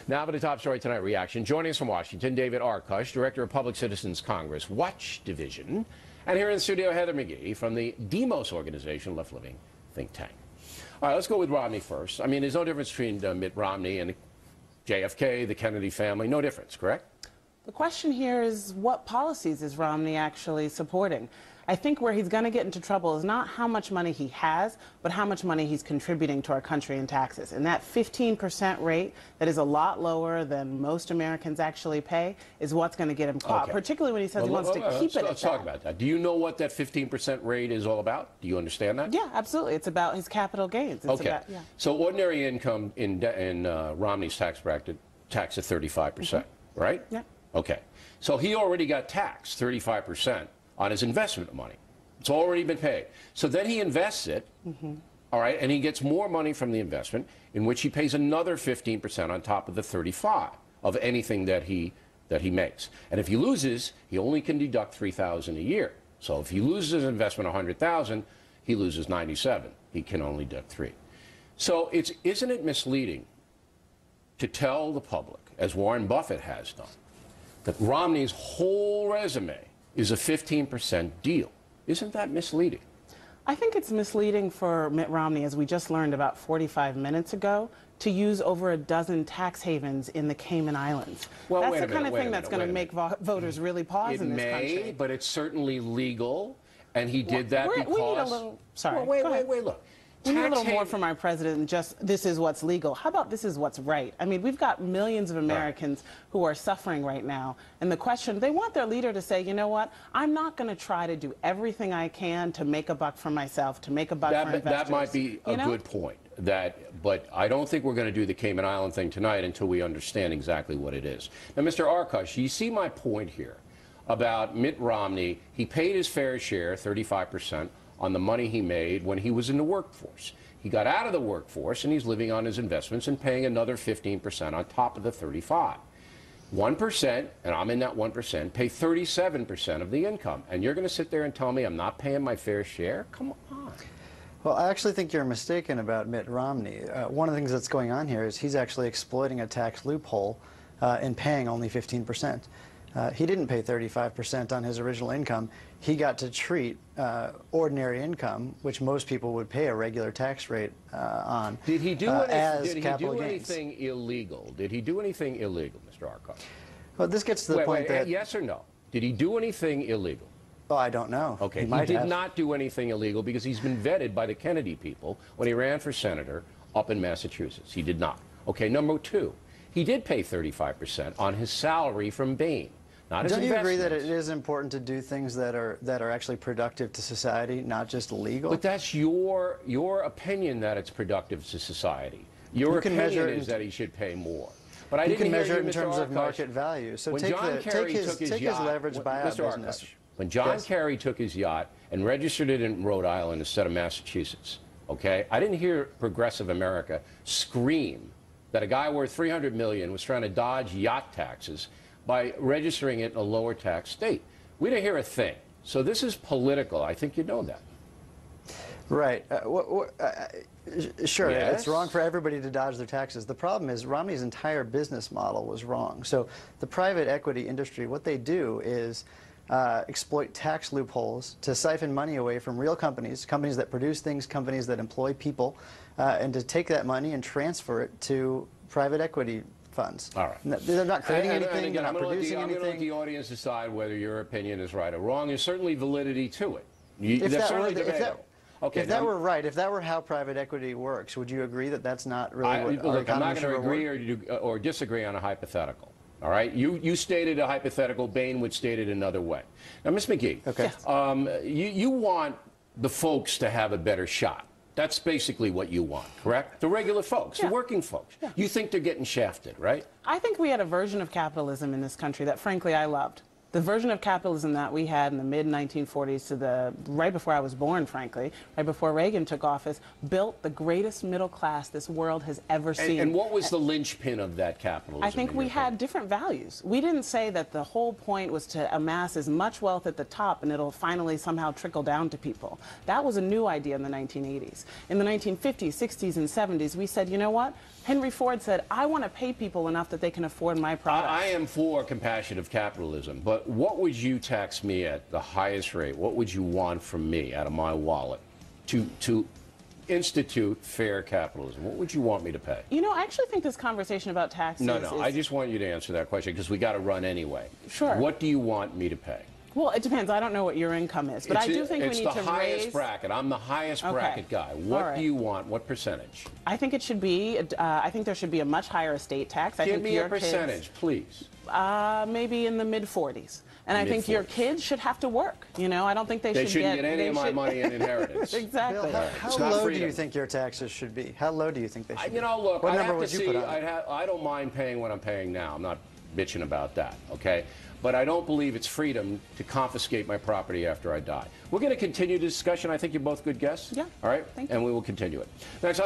Now for the top story tonight, reaction. Joining us from Washington, David Arkush, Director of Public Citizens Congress Watch Division. And here in the studio, Heather McGhee from the Demos organization, Left Living think tank. All right, let's go with Romney first. I mean, there's no difference between Mitt Romney and JFK, the Kennedy family. No difference, correct? The question here is, what policies is Romney actually supporting? I think where he's going to get into trouble is not how much money he has, but how much money he's contributing to our country in taxes. And that 15% rate, that is a lot lower than most Americans actually pay, is what's going to get him caught, particularly when he says he wants to keep it at that. Let's talk about that. Do you know what that 15% rate is all about? Do you understand that? Yeah, absolutely. It's about his capital gains. It's about, yeah. So ordinary income in Romney's tax bracket, taxed at 35%, right? Yeah. Okay. So he already got taxed 35% on his investment money. It's already been paid. So then he invests it, all right, and he gets more money from the investment, in which he pays another 15% on top of the 35 of anything that he makes. And if he loses, he only can deduct $3,000 a year. So if he loses his investment $100,000, he loses 97. He can only deduct 3. So isn't it misleading to tell the public, as Warren Buffett has done, that Romney's whole resume is a 15% deal? Isn't that misleading? I think it's misleading for Mitt Romney, as we just learned about 45 minutes ago, to use over a dozen tax havens in the Cayman Islands. Well, that's the kind of thing that's going to make voters really pause in this country. It may, but it's certainly legal, and he did that because... We need a little... Sorry. Well, wait, look. We need a little more from our president than just, this is what's legal. How about this is what's right? I mean, we've got millions of Americans who are suffering right now. And the question, they want their leader to say, you know what, I'm not going to try to do everything I can to make a buck for myself, to make a buck for investors. That might be a good point. But I don't think we're going to do the Cayman Island thing tonight until we understand exactly what it is. Now, Mr. Arkush, you see my point here about Mitt Romney. He paid his fair share, 35%, on the money he made when he was in the workforce. He got out of the workforce and he's living on his investments and paying another 15% on top of the 35. 1%, and I'm in that 1%, pay 37% of the income. And you're going to sit there and tell me I'm not paying my fair share? Come on. Well, I actually think you're mistaken about Mitt Romney. One of the things that's going on here is he's actually exploiting a tax loophole in paying only 15%. He didn't pay 35% on his original income. He got to treat ordinary income, which most people would pay a regular tax rate on, Did he do anything illegal? Did he do anything illegal, Mr. Arkush? Well, this gets to the point that... Yes or no? Did he do anything illegal? Oh, I don't know. Okay, he did not do anything illegal because he's been vetted by the Kennedy people when he ran for senator up in Massachusetts. He did not. Okay, number 2, he did pay 35% on his salary from Bain. Don't you agree that it is important to do things that are actually productive to society, not just legal? But that's your opinion that it's productive to society. Your opinion is that he should pay more. But I didn't can measure hear it in terms of market value. So take his leverage buyout business. When John Kerry took his yacht and registered it in Rhode Island instead of Massachusetts, okay, I didn't hear progressive America scream that a guy worth $300 million was trying to dodge yacht taxes by registering it in a lower tax state. We didn't hear a thing. So this is political. I think you know that. Right. Sure, yes. It's wrong for everybody to dodge their taxes. The problem is Romney's entire business model was wrong. So the private equity industry, what they do is exploit tax loopholes to siphon money away from real companies, companies that produce things, companies that employ people, and to take that money and transfer it to private equity funds. All right. They're not creating anything, they're not producing anything. I'm going to let the audience decide whether your opinion is right or wrong. There's certainly validity to it. If that were right, if that were how private equity works, would you agree that that's not really what our look, I'm not economy should going to agree or disagree on a hypothetical. All right? You stated a hypothetical. Bain would state it another way. Now, Ms. McGhee, you want the folks to have a better shot. That's basically what you want, correct? The regular folks, the working folks. You think they're getting shafted, right? I think we had a version of capitalism in this country that, frankly, I loved. The version of capitalism that we had in the mid-1940s to right before I was born, frankly, right before Reagan took office, built the greatest middle class this world has ever seen. And what was the linchpin of that capitalism? I think we had different values. We didn't say that the whole point was to amass as much wealth at the top and it'll finally somehow trickle down to people. That was a new idea in the 1980s. In the 1950s, 60s, and 70s, we said, you know what? Henry Ford said, I want to pay people enough that they can afford my products. I am for compassionate capitalism, but what would you tax me at the highest rate? What would you want from me out of my wallet to institute fair capitalism? What would you want me to pay? You know, I actually think this conversation about taxes No, I just want you to answer that question because we got to run anyway. Sure. What do you want me to pay? Well, it depends. I don't know what your income is, but I do think we need to raise... It's the highest bracket. I'm the highest bracket guy. What do you want? What percentage? I think it should be, I think there should be a much higher estate tax. Give me a percentage, please. Maybe in the mid-40s. And I think your kids should have to work. You know, I don't think they shouldn't get any of my money in inheritance. Exactly. Bill, how low do you think your taxes should be? How low do you think they should be? You know, look, what number would you put on it? I don't mind paying what I'm paying now. I'm not bitching about that, okay? But I don't believe it's freedom to confiscate my property after I die. We're going to continue the discussion. I think you're both good guests. Yeah. All right? Thank you. And we will continue it. Next